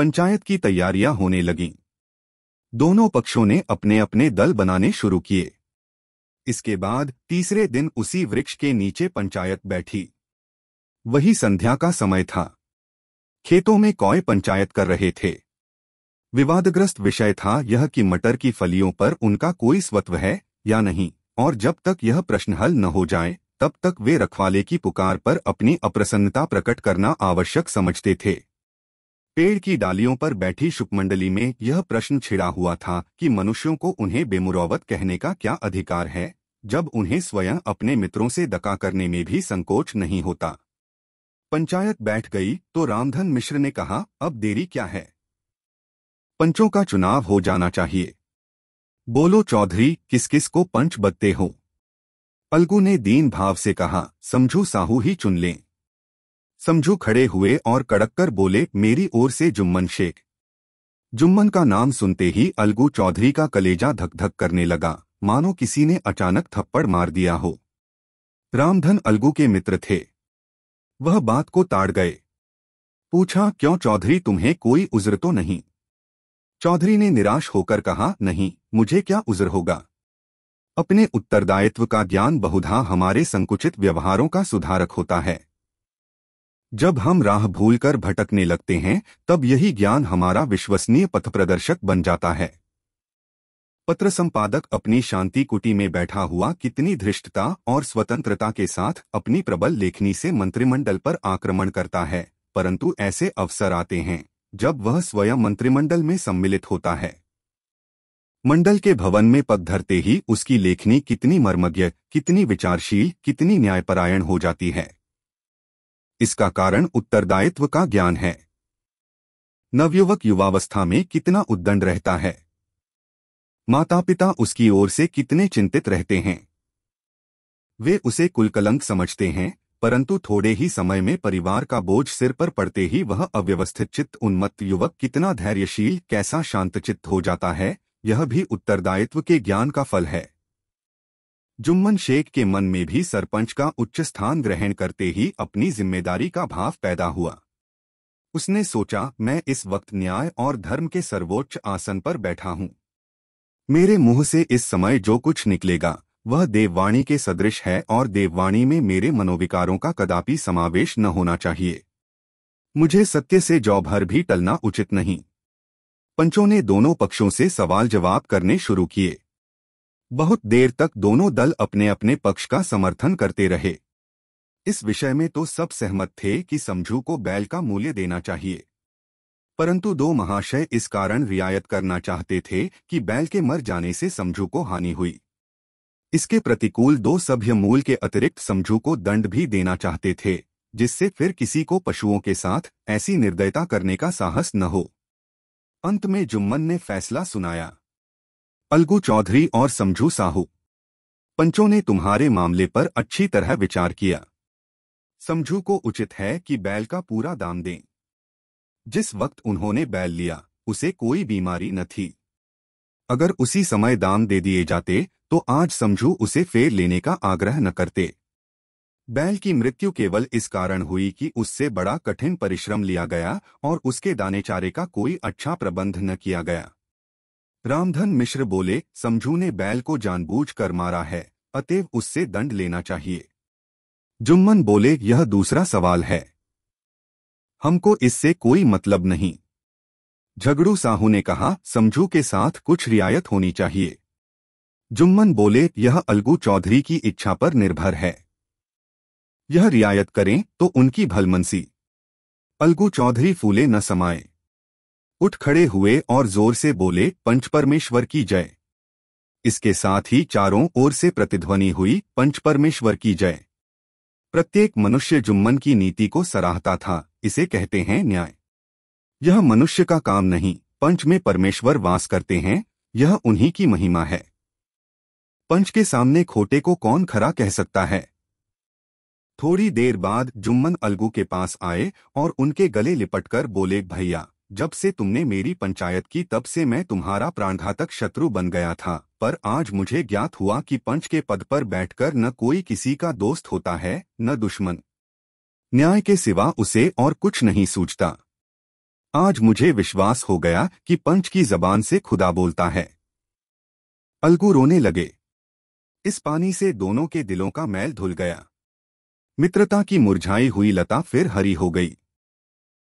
पंचायत की तैयारियां होने लगीं। दोनों पक्षों ने अपने अपने दल बनाने शुरू किए। इसके बाद तीसरे दिन उसी वृक्ष के नीचे पंचायत बैठी। वही संध्या का समय था। खेतों में कौए पंचायत कर रहे थे। विवादग्रस्त विषय था यह कि मटर की फलियों पर उनका कोई स्वत्व है या नहीं, और जब तक यह प्रश्न हल न हो जाए तब तक वे रखवाले की पुकार पर अपनी अप्रसन्नता प्रकट करना आवश्यक समझते थे। पेड़ की डालियों पर बैठी शुकमंडली में यह प्रश्न छिड़ा हुआ था कि मनुष्यों को उन्हें बेमुरौवत कहने का क्या अधिकार है, जब उन्हें स्वयं अपने मित्रों से दगा करने में भी संकोच नहीं होता। पंचायत बैठ गई तो रामधन मिश्र ने कहा, अब देरी क्या है? पंचों का चुनाव हो जाना चाहिए। बोलो चौधरी, किस किस को पंच बदते हो? अलगू ने दीन भाव से कहा, समझू साहू ही चुन लें। समझू खड़े हुए और कड़क कर बोले, मेरी ओर से जुम्मन शेख। जुम्मन का नाम सुनते ही अलगू चौधरी का कलेजा धक धक करने लगा, मानो किसी ने अचानक थप्पड़ मार दिया हो। रामधन अलगू के मित्र थे। वह बात को ताड़ गए। पूछा, क्यों चौधरी, तुम्हें कोई उज़्र तो नहीं? चौधरी ने निराश होकर कहा, नहीं, मुझे क्या उज़्र होगा। अपने उत्तरदायित्व का ज्ञान बहुधा हमारे संकुचित व्यवहारों का सुधारक होता है। जब हम राह भूलकर भटकने लगते हैं तब यही ज्ञान हमारा विश्वसनीय पथप्रदर्शक बन जाता है। पत्र संपादक अपनी शांति कुटी में बैठा हुआ कितनी धृष्टता और स्वतंत्रता के साथ अपनी प्रबल लेखनी से मंत्रिमंडल पर आक्रमण करता है, परंतु ऐसे अवसर आते हैं जब वह स्वयं मंत्रिमंडल में सम्मिलित होता है। मंडल के भवन में पग धरते ही उसकी लेखनी कितनी मर्मज्ञ, कितनी विचारशील, कितनी न्यायपरायण हो जाती है। इसका कारण उत्तरदायित्व का ज्ञान है। नवयुवक युवावस्था में कितना उद्दंड रहता है। माता पिता उसकी ओर से कितने चिंतित रहते हैं। वे उसे कुलकलंक समझते हैं, परंतु थोड़े ही समय में परिवार का बोझ सिर पर पड़ते ही वह अव्यवस्थित चित्त उन्मत्त युवक कितना धैर्यशील, कैसा शांतचित्त हो जाता है। यह भी उत्तरदायित्व के ज्ञान का फल है। जुम्मन शेख के मन में भी सरपंच का उच्च स्थान ग्रहण करते ही अपनी जिम्मेदारी का भाव पैदा हुआ। उसने सोचा, मैं इस वक्त न्याय और धर्म के सर्वोच्च आसन पर बैठा हूँ। मेरे मुंह से इस समय जो कुछ निकलेगा वह देववाणी के सदृश है, और देववाणी में मेरे मनोविकारों का कदापि समावेश न होना चाहिए। मुझे सत्य से जौ भर भी टलना उचित नहीं। पंचों ने दोनों पक्षों से सवाल जवाब करने शुरू किए। बहुत देर तक दोनों दल अपने अपने पक्ष का समर्थन करते रहे। इस विषय में तो सब सहमत थे कि समझू को बैल का मूल्य देना चाहिए, परंतु दो महाशय इस कारण रियायत करना चाहते थे कि बैल के मर जाने से समझू को हानि हुई। इसके प्रतिकूल दो सभ्य मूल के अतिरिक्त समझू को दंड भी देना चाहते थे, जिससे फिर किसी को पशुओं के साथ ऐसी निर्दयता करने का साहस न हो। अंत में जुम्मन ने फैसला सुनाया, अलगू चौधरी और समझू साहू, पंचों ने तुम्हारे मामले पर अच्छी तरह विचार किया। समझू को उचित है कि बैल का पूरा दाम दें। जिस वक्त उन्होंने बैल लिया उसे कोई बीमारी न थी। अगर उसी समय दाम दे दिए जाते तो आज समझू उसे फेर लेने का आग्रह न करते। बैल की मृत्यु केवल इस कारण हुई कि उससे बड़ा कठिन परिश्रम लिया गया और उसके दाने चारे का कोई अच्छा प्रबंध न किया गया। रामधन मिश्र बोले, समझू ने बैल को जानबूझकर मारा है, अतएव उससे दंड लेना चाहिए। जुम्मन बोले, यह दूसरा सवाल है, हमको इससे कोई मतलब नहीं। झगड़ू साहू ने कहा, समझू के साथ कुछ रियायत होनी चाहिए। जुम्मन बोले, यह अलगू चौधरी की इच्छा पर निर्भर है। यह रियायत करें तो उनकी भलमनसी। अलगू चौधरी फूले न समाये, उठ खड़े हुए और जोर से बोले, पंच परमेश्वर की जय। इसके साथ ही चारों ओर से प्रतिध्वनि हुई, पंच परमेश्वर की जय। प्रत्येक मनुष्य जुम्मन की नीति को सराहता था। इसे कहते हैं न्याय। यह मनुष्य का काम नहीं, पंच में परमेश्वर वास करते हैं, यह उन्हीं की महिमा है। पंच के सामने खोटे को कौन खरा कह सकता है। थोड़ी देर बाद जुम्मन अलगू के पास आए और उनके गले लिपटकर बोले, भैया, जब से तुमने मेरी पंचायत की तब से मैं तुम्हारा प्राणघातक शत्रु बन गया था, पर आज मुझे ज्ञात हुआ कि पंच के पद पर बैठकर न कोई किसी का दोस्त होता है, न दुश्मन। न्याय के सिवा उसे और कुछ नहीं सूझता। आज मुझे विश्वास हो गया कि पंच की जबान से खुदा बोलता है। अलगू रोने लगे। इस पानी से दोनों के दिलों का मैल धुल गया। मित्रता की मुरझाई हुई लता फिर हरी हो गई।